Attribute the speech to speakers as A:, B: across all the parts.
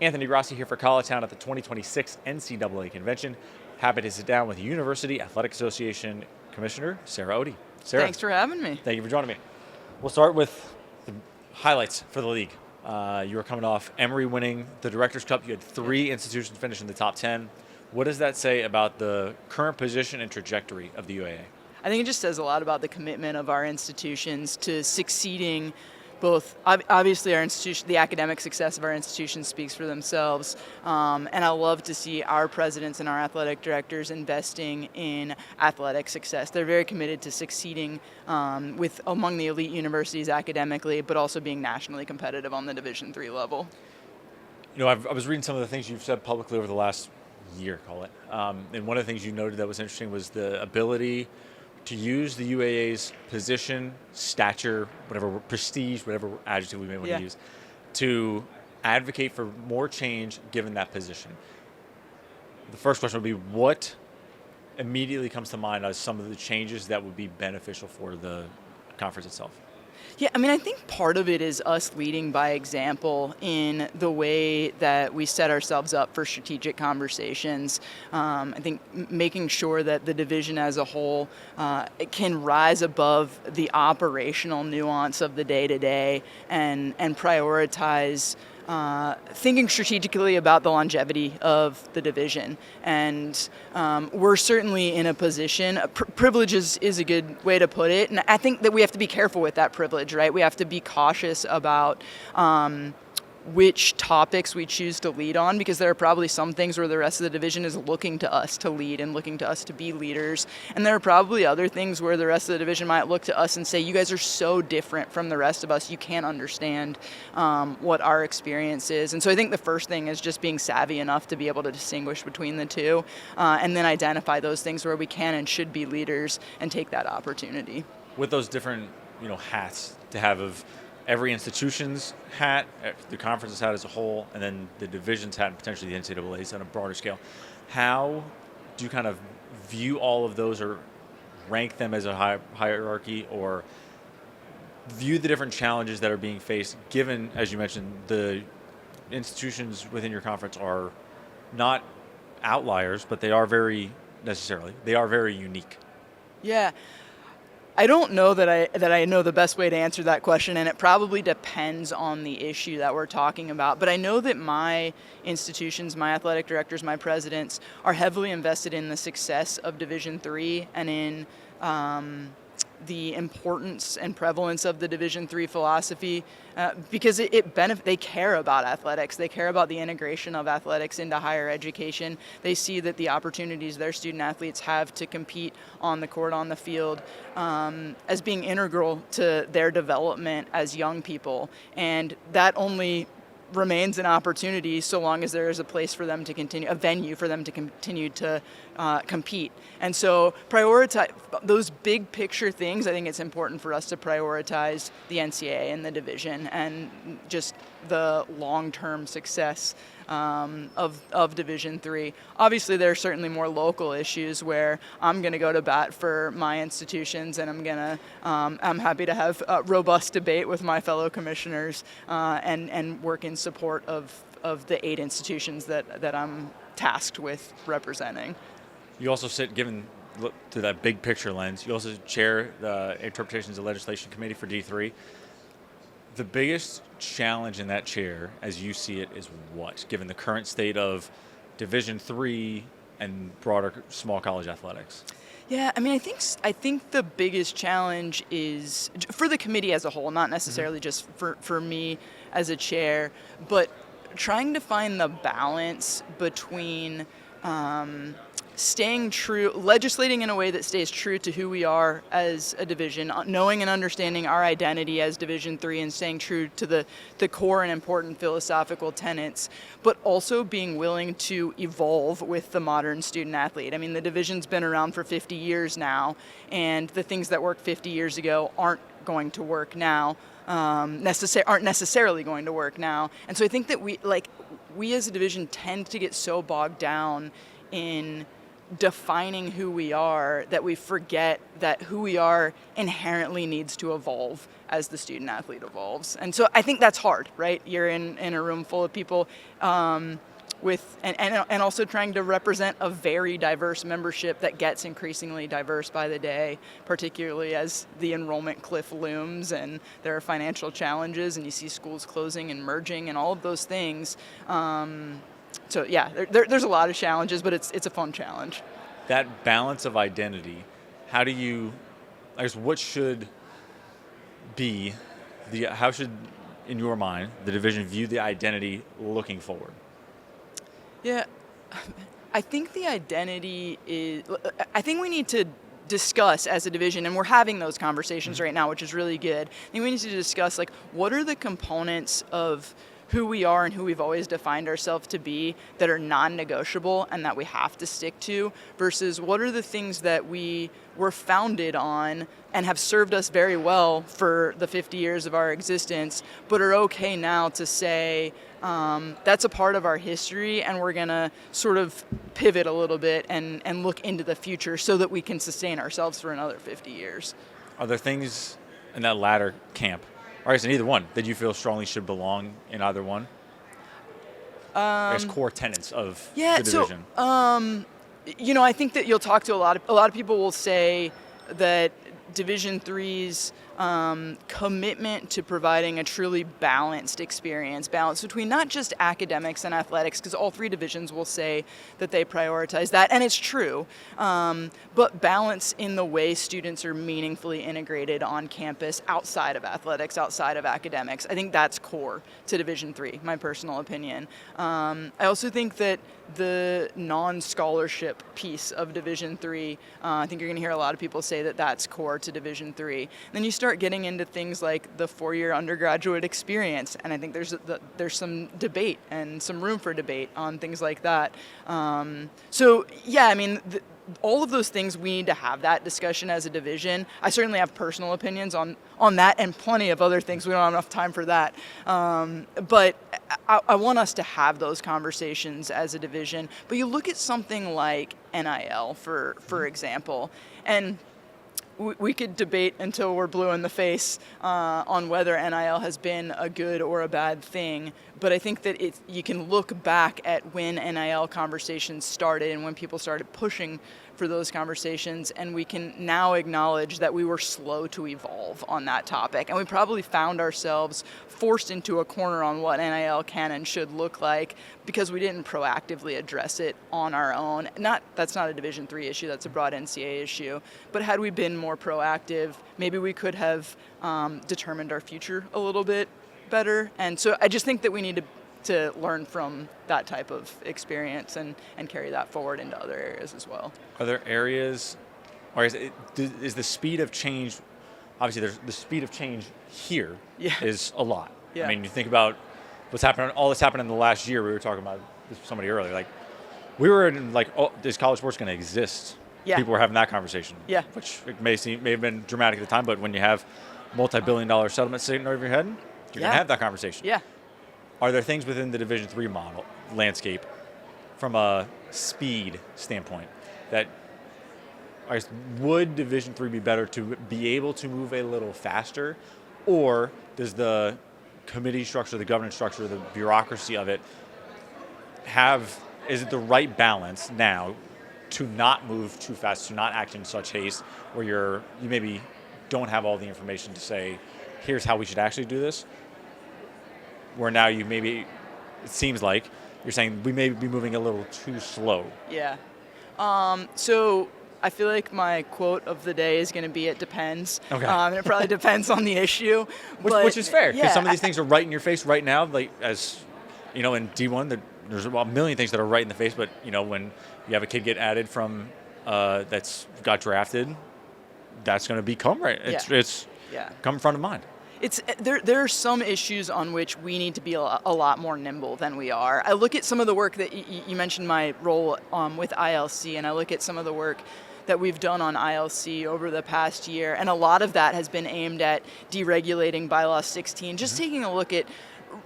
A: Anthony Grassi here for College.town at the 2026 NCAA Convention. Happy to sit down with University Athletic Association Commissioner Sarah Otey. Sarah,
B: thanks for having me.
A: thank you for joining me. We'll start with the highlights for the league. You were coming off Emory winning the Directors' Cup. You had 3 institutions finish in the top 10. What does that say about the current position and trajectory of the UAA?
B: I think it just says a lot about the commitment of our institutions to succeeding. Both, obviously, our institution, the academic success of our institution speaks for themselves, and I love to see our presidents and our athletic directors investing in athletic success. They're very committed to succeeding among the elite universities academically, but also being nationally competitive on the Division III level.
A: You know, I was reading some of the things you've said publicly over the last year, call it, and one of the things you noted that was interesting was the ability to use the UAA's position, stature, whatever prestige, whatever adjective we may want to use, to advocate for more change given that position. The first question would be, what immediately comes to mind as some of the changes that would be beneficial for the conference itself?
B: Yeah, I mean, I think part of it is us leading by example in the way that we set ourselves up for strategic conversations. I think making sure that the division as a whole can rise above the operational nuance of the day-to-day and prioritize thinking strategically about the longevity of the division. And we're certainly in a position, privilege is a good way to put it, and I think that we have to be careful with that privilege, right? We have to be cautious about which topics we choose to lead on, because there are probably some things where the rest of the division is looking to us to lead and looking to us to be leaders. And there are probably other things where the rest of the division might look to us and say, you guys are so different from the rest of us, you can't understand what our experience is. And so I think the first thing is just being savvy enough to be able to distinguish between the two, and then identify those things where we can and should be leaders and take that opportunity.
A: With those different, hats to have of every institution's hat, the conference's hat as a whole, and then the division's hat and potentially the NCAA's on a broader scale, how do you kind of view all of those or rank them as a hierarchy, or view the different challenges that are being faced given, as you mentioned, the institutions within your conference are not outliers, but they are very unique?
B: Yeah. I don't know that I know the best way to answer that question, and it probably depends on the issue that we're talking about. But I know that my institutions, my athletic directors, my presidents are heavily invested in the success of Division III and in the importance and prevalence of the Division III philosophy, because they care about athletics. They care about the integration of athletics into higher education. They see that the opportunities their student athletes have to compete on the court, on the field, as being integral to their development as young people. And that only remains an opportunity so long as there is a place for them to continue, a venue for them to continue to compete. And so prioritize those big picture things. I think it's important for us to prioritize the NCAA and the division and just the long-term success of Division III. Obviously, there are certainly more local issues where I'm going to go to bat for my institutions, and I'm happy to have a robust debate with my fellow commissioners and work in support of the 8 institutions that I'm tasked with representing.
A: You also sit, given to that big picture lens, you also chair the Interpretations of Legislation Committee for D3. The biggest challenge in that chair, as you see it, is what, given the current state of Division III and broader small college athletics?
B: Yeah, I mean, I think the biggest challenge is for the committee as a whole, not necessarily just for me as a chair, but trying to find the balance between staying true, legislating in a way that stays true to who we are as a division, knowing and understanding our identity as Division III and staying true to the core and important philosophical tenets, but also being willing to evolve with the modern student athlete. I mean, the division's been around for 50 years now, and the things that worked 50 years ago aren't going to work now, aren't necessarily going to work now. And so I think that we as a division tend to get so bogged down in defining who we are that we forget that who we are inherently needs to evolve as the student athlete evolves. And so I think that's hard, right? You're in a room full of people with and also trying to represent a very diverse membership that gets increasingly diverse by the day, particularly as the enrollment cliff looms and there are financial challenges and you see schools closing and merging and all of those things. So yeah, there's a lot of challenges, but it's a fun challenge.
A: That balance of identity, how do you, I guess, what should be how should, in your mind, the division view the identity looking forward?
B: Yeah, I think the identity is, I think we need to discuss as a division, and we're having those conversations right now, which is really good. I think we need to discuss, like, what are the components of who we are and who we've always defined ourselves to be that are non-negotiable and that we have to stick to, versus what are the things that we were founded on and have served us very well for the 50 years of our existence, but are okay now to say, that's a part of our history and we're gonna sort of pivot a little bit and look into the future so that we can sustain ourselves for another 50 years.
A: Are there things in that latter camp, or I guess in either one, that you feel strongly should belong in either one? I guess core tenets of the division.
B: So, I think that you'll talk to a lot of people will say that Division III's commitment to providing a truly balanced experience, balance between not just academics and athletics, because all three divisions will say that they prioritize that, and it's true, but balance in the way students are meaningfully integrated on campus outside of athletics, outside of academics. I think that's core to Division III, my personal opinion. I also think that the non-scholarship piece of Division III, I think you're going to hear a lot of people say that that's core to Division III. Then you start getting into things like the four-year undergraduate experience, and I think there's some debate and some room for debate on things like that. So yeah, I mean, all of those things, we need to have that discussion as a division. I certainly have personal opinions on that and plenty of other things. We don't have enough time for that. But I want us to have those conversations as a division. But you look at something like NIL, for example, and we could debate until we're blue in the face on whether NIL has been a good or a bad thing. But I think that you can look back at when NIL conversations started and when people started pushing for those conversations, and we can now acknowledge that we were slow to evolve on that topic. And we probably found ourselves forced into a corner on what NIL can and should look like because we didn't proactively address it on our own. That's not a Division III issue, that's a broad NCAA issue. But had we been more proactive, maybe we could have determined our future a little bit better. And so I just think that we need to learn from that type of experience and carry that forward into other areas as well.
A: Are there areas, or is the speed of change, obviously there's the speed of change here is a lot.
B: Yeah.
A: I mean, you think about what's happened, all that's happened in the last year. We were talking about this with somebody earlier, like we were in like, oh, is college sports going to exist?
B: Yeah.
A: People were having that conversation. Yeah. Which it may have been dramatic at the time, but when you have multi-billion-dollar settlements sitting over your head, you're going to have that conversation.
B: Yeah.
A: Are there things within the Division III model landscape from a speed standpoint that would Division III be better to be able to move a little faster, or does the committee structure, the governance structure, the bureaucracy of it is it the right balance now to not move too fast, to not act in such haste where you maybe don't have all the information to say, here's how we should actually do this, where now it seems like you're saying we may be moving a little too slow?
B: Yeah. So I feel like my quote of the day is going to be, it depends.
A: Okay.
B: And it probably depends on the issue.
A: Which is fair, because some of these things are right in your face right now. Like, as you know, in D1, there's a million things that are right in the face, but when you have a kid get added from that's got drafted, that's going to become right. It's come front of mind.
B: There are some issues on which we need to be a lot more nimble than we are. I look at some of the work that you mentioned, my role with ILC, and I look at some of the work that we've done on ILC over the past year, and a lot of that has been aimed at deregulating bylaw 16, just taking a look at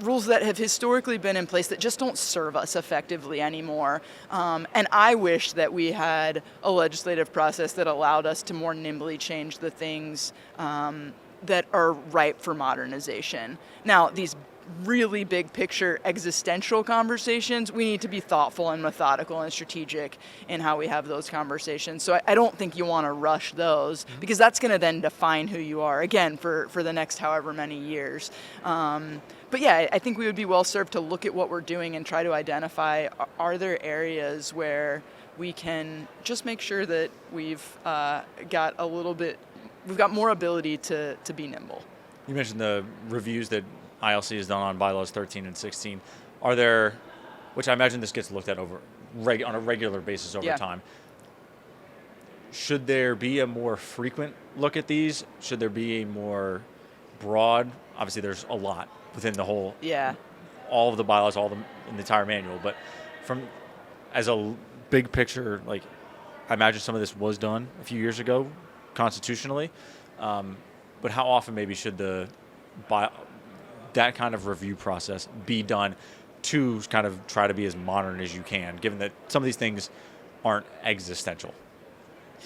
B: rules that have historically been in place that just don't serve us effectively anymore. And I wish that we had a legislative process that allowed us to more nimbly change the things that are ripe for modernization. Now, these really big picture existential conversations, we need to be thoughtful and methodical and strategic in how we have those conversations. So I don't think you want to rush those, because that's going to then define who you are, again, for the next however many years. But yeah, I think we would be well served to look at what we're doing and try to identify, are there areas where we can just make sure that we've got more ability to be nimble.
A: You mentioned the reviews that ILC has done on bylaws 13 and 16. Are there, which I imagine this gets looked at on a regular basis over time. Should there be a more frequent look at these? Should there be a more broad? Obviously, there's a lot within the whole, all of the bylaws, in the entire manual. But as a big picture, like, I imagine some of this was done a few years ago constitutionally. But how often maybe should that kind of review process be done to kind of try to be as modern as you can, given that some of these things aren't existential?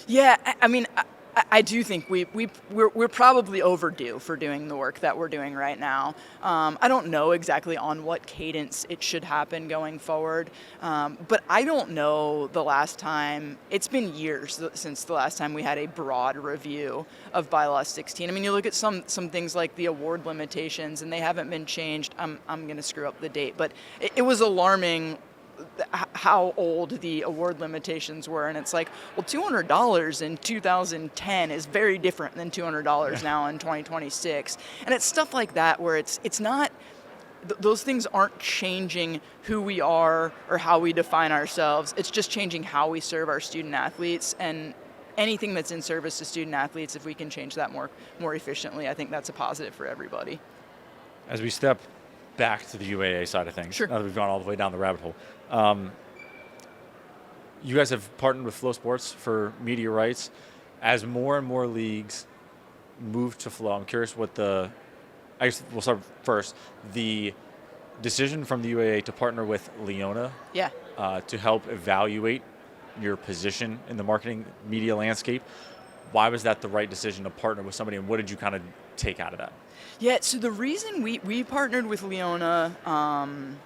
B: Yeah, I mean, I do think we're probably overdue for doing the work that we're doing right now. I don't know exactly on what cadence it should happen going forward, but I don't know the last time. It's been years since the last time we had a broad review of bylaw 16. I mean, you look at some things like the award limitations, and they haven't been changed. I'm going to screw up the date, but it was alarming how old the award limitations were, and it's like, well, $200 in 2010 is very different than $200 now in 2026, and it's stuff like that where it's not, those things aren't changing who we are or how we define ourselves. It's just changing how we serve our student athletes, and anything that's in service to student athletes, if we can change that more efficiently, I think that's a positive for everybody.
A: As we step back to the UAA side of things, now that we've gone all the way down the rabbit hole. You guys have partnered with FloSports for media rights. As more and more leagues move to Flo, I'm curious I guess we'll start first. The decision from the UAA to partner with LEONA to help evaluate your position in the marketing media landscape. Why was that the right decision to partner with somebody, and what did you kind of take out of that?
B: Yeah, so the reason we partnered with LEONA,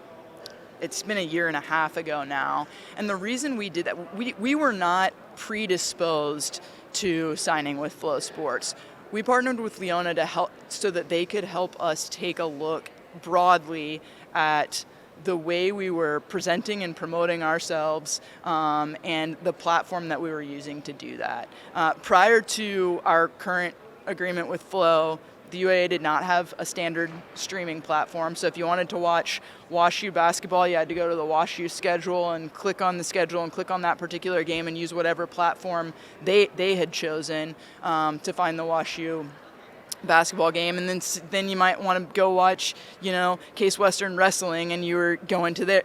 B: it's been a year and a half ago now, and the reason we did that, we were not predisposed to signing with FloSports. We partnered with LEONA to help, so that they could help us take a look broadly at the way we were presenting and promoting ourselves, and the platform that we were using to do that. Prior to our current agreement with Flo, the UAA did not have a standard streaming platform, so if you wanted to watch WashU basketball, you had to go to the WashU schedule and click on the schedule and click on that particular game and use whatever platform they had chosen to find the WashU basketball game. And then you might want to go watch, Case Western Wrestling, and you were going to there.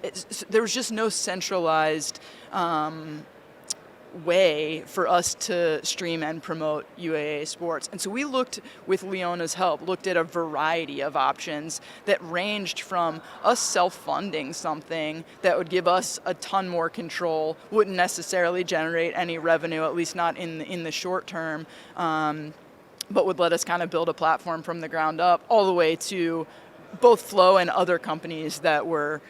B: There was just no centralized way for us to stream and promote UAA sports. And so we looked, with LEONA's help, looked at a variety of options that ranged from us self-funding something that would give us a ton more control, wouldn't necessarily generate any revenue, at least not in the short term, but would let us kind of build a platform from the ground up, all the way to both Flo and other companies that were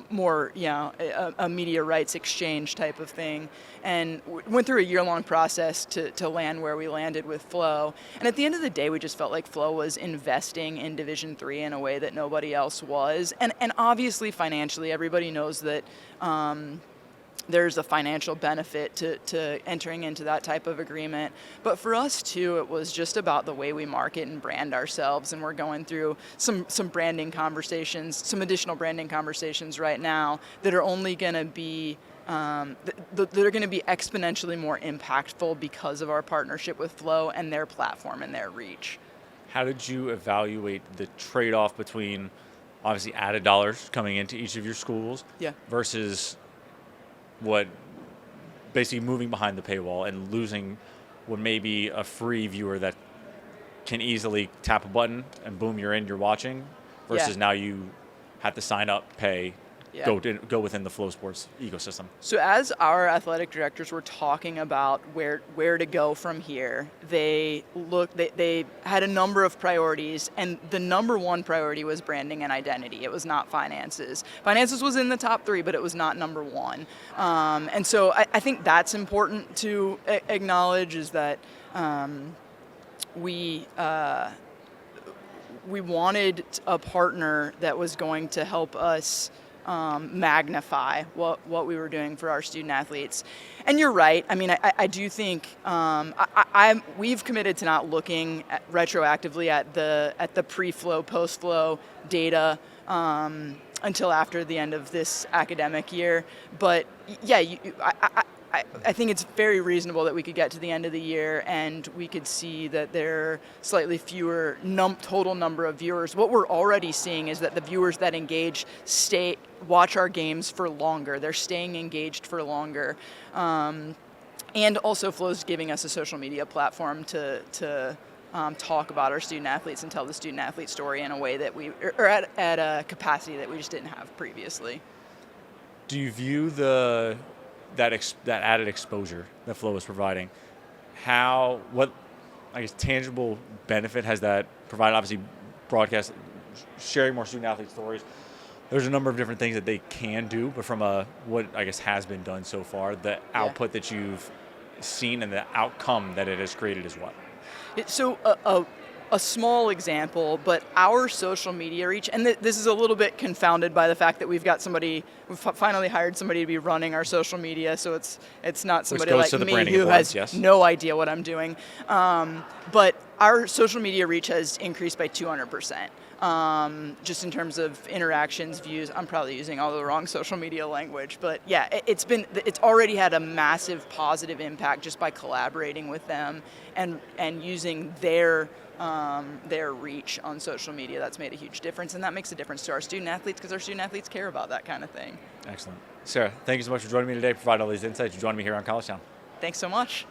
B: more, a media rights exchange type of thing, and went through a year-long process to land where we landed with Flo. And at the end of the day, we just felt like Flo was investing in Division III in a way that nobody else was. And obviously, financially, everybody knows that there's a financial benefit to entering into that type of agreement. But for us, too, it was just about the way we market and brand ourselves. And we're going through some branding conversations, some additional branding conversations right now that are only going to be that are going to be exponentially more impactful because of our partnership with Flo and their platform and their reach.
A: How did you evaluate the trade-off between, obviously, added dollars coming into each of your schools versus what basically moving behind the paywall and losing what may be a free viewer that can easily tap a button and boom, you're in, you're watching, versus now you have to sign up, pay,
B: Yeah.
A: go within the FloSports ecosystem.
B: So as our athletic directors were talking about where to go from here, they had a number of priorities, and the number one priority was branding and identity. It was not finances. Finances was in the top 3, but it was not number 1. And so I think that's important to acknowledge, is that we wanted a partner that was going to help us magnify what we were doing for our student athletes. And you're right. I mean, I do think we've committed to not looking retroactively at the pre-flow, post-flow data until after the end of this academic year. But yeah, I think it's very reasonable that we could get to the end of the year and we could see that there are slightly fewer total number of viewers. What we're already seeing is that the viewers that engage watch our games for longer. They're staying engaged for longer. And also Flo's giving us a social media platform to talk about our student athletes and tell the student athlete story in a way that or at a capacity that we just didn't have previously.
A: Do you view that added exposure that Flo is providing, what tangible benefit has that provided? Obviously, broadcast, sharing more student athlete stories. There's a number of different things that they can do, but from what has been done so far, the output that you've seen and the outcome that it has created is what?
B: So a small example, but our social media reach, and this is a little bit confounded by the fact that we've finally hired somebody to be running our social media, so it's not somebody like me who has no idea what I'm doing. But our social media reach has increased by 200%. Just in terms of interactions, views. I'm probably using all the wrong social media language, but yeah, it's already had a massive positive impact just by collaborating with them and using their reach on social media. That's made a huge difference, and that makes a difference to our student athletes because our student athletes care about that kind of thing.
A: Excellent. Sarah, thank you so much for joining me today, providing all these insights. You joining me here on College.town.
B: Thanks so much.